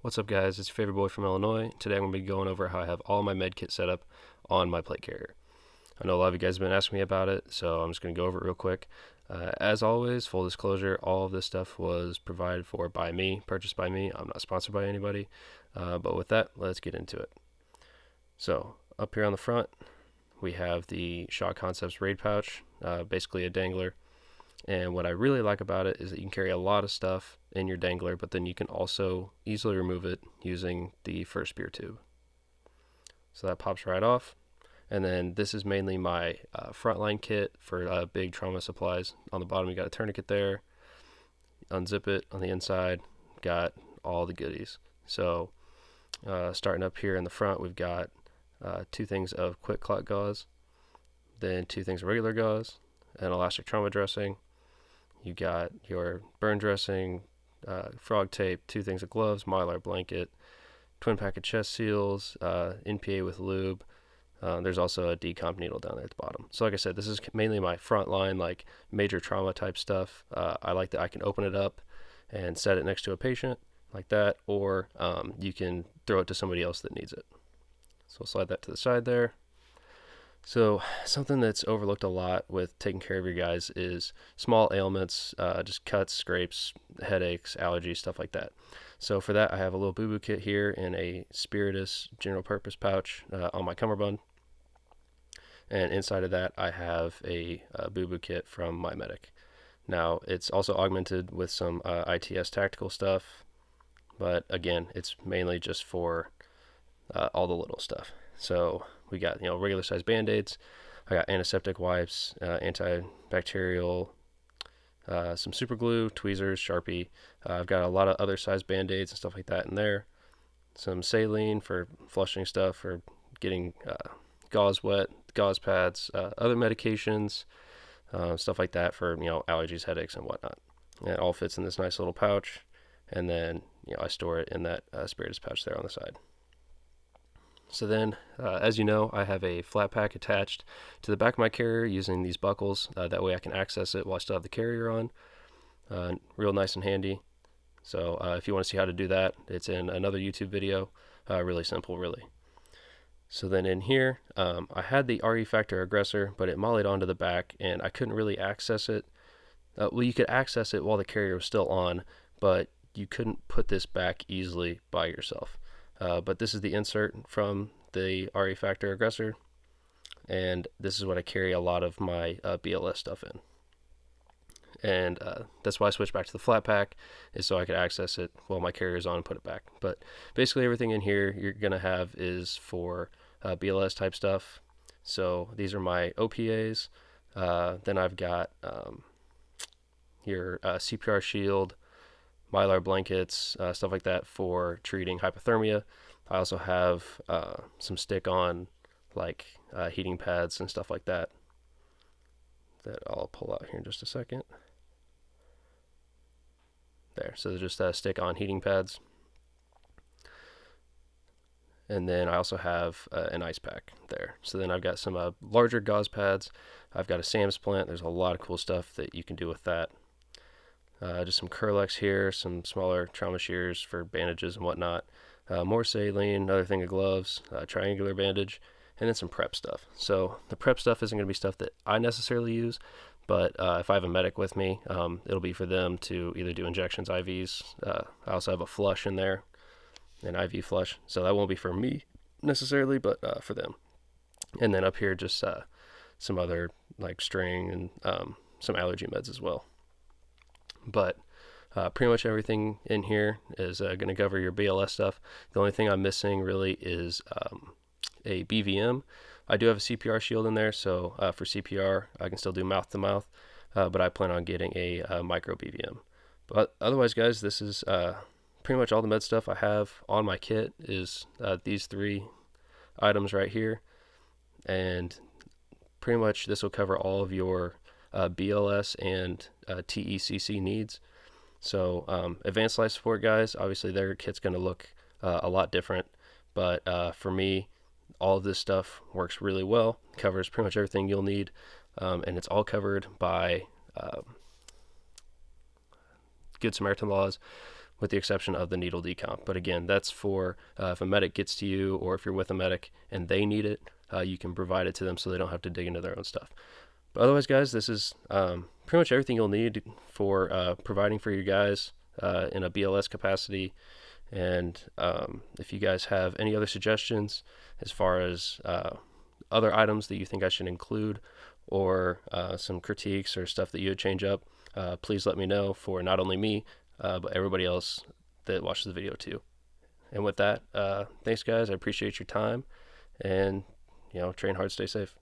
What's up, guys? It's your favorite boy from Illinois. Today I'm going to be going over how I have all my med kit set up on my plate carrier. I know a lot of you guys have been asking me about it, so I'm just going to go over it real quick. As always, full disclosure, all of this stuff was provided for by me, purchased by me. I'm not sponsored by anybody. But with that, let's get into it. So up here on the front, we have the Shot Concepts Raid Pouch, basically a dangler. And what I really like about it is that you can carry a lot of stuff in your dangler, but then you can also easily remove it using the first spear tube. So that pops right off. And then this is mainly my frontline kit for big trauma supplies. On the bottom, you got a tourniquet there. Unzip it on the inside, got all the goodies. So starting up here in the front, we've got 2 things of quick clot gauze, then 2 things of regular gauze, an elastic trauma dressing. You got your burn dressing, frog tape, 2 things of gloves, mylar blanket, twin pack of chest seals, NPA with lube. There's also a decomp needle down there at the bottom. So like I said, this is mainly my frontline, like major trauma type stuff. I like that I can open it up and set it next to a patient like that, or you can throw it to somebody else that needs it. So I'll slide that to the side there. So something that's overlooked a lot with taking care of your guys is small ailments, just cuts, scrapes, headaches, allergies, stuff like that. So for that, I have a little boo-boo kit here in a Spiritus general purpose pouch on my cummerbund. And inside of that, I have a boo-boo kit from my medic. Now, it's also augmented with some ITS tactical stuff, but again, it's mainly just for all the little stuff. So we got, regular size band-aids. I got antiseptic wipes, antibacterial, some super glue, tweezers, Sharpie. I've got a lot of other size band-aids and stuff like that in there. Some saline for flushing stuff, or getting gauze wet, gauze pads, other medications, stuff like that for, allergies, headaches, and whatnot. And it all fits in this nice little pouch. And then, I store it in that Spiritus pouch there on the side. So then, as you know, I have a Flatpack attached to the back of my carrier using these buckles. That way I can access it while I still have the carrier on. Real nice and handy. So if you want to see how to do that, it's in another YouTube video. Really simple, really. So then in here, I had the RE Factor Aggressor, but it mollied onto the back, and I couldn't really access it. Well, you could access it while the carrier was still on, but you couldn't put this back easily by yourself. But this is the insert from the RE Factor Aggressor, and this is what I carry a lot of my BLS stuff in. And that's why I switched back to the Flatpack, is so I could access it while my carrier is on and put it back. But basically everything in here you're going to have is for BLS type stuff. So these are my OPAs. Then I've got your CPR shield, mylar blankets, stuff like that for treating hypothermia. I also have some stick-on, like heating pads and stuff like that I'll pull out here in just a second. There, so they're just stick-on heating pads. And then I also have an ice pack there. So then I've got some larger gauze pads. I've got a SAM splint. There's a lot of cool stuff that you can do with that. Just some Curlex here, some smaller trauma shears for bandages and whatnot, more saline, another thing of gloves, triangular bandage, and then some prep stuff. So the prep stuff isn't going to be stuff that I necessarily use, but if I have a medic with me, it'll be for them to either do injections, IVs. I also have a flush in there, an IV flush, so that won't be for me necessarily, but for them. And then up here, just some other like string and some allergy meds as well. But pretty much everything in here is going to cover your BLS stuff. The only thing I'm missing really is a BVM. I do have a CPR shield in there, so for CPR I can still do mouth to mouth, but I plan on getting a micro BVM. But otherwise, guys, this is pretty much all the med stuff I have on my kit is these 3 items right here, and pretty much this will cover all of your BLS and TECC needs. So advanced life support guys, obviously their kit's going to look a lot different, but for me, all of this stuff works really well, covers pretty much everything you'll need, and it's all covered by Good Samaritan laws, with the exception of the needle decomp. But again, that's for if a medic gets to you, or if you're with a medic and they need it, you can provide it to them so they don't have to dig into their own stuff. But otherwise, guys, this is pretty much everything you'll need for providing for you guys in a BLS capacity. And if you guys have any other suggestions as far as other items that you think I should include, or some critiques or stuff that you would change up, please let me know, for not only me, but everybody else that watches the video too. And with that, thanks guys, I appreciate your time, and train hard, stay safe.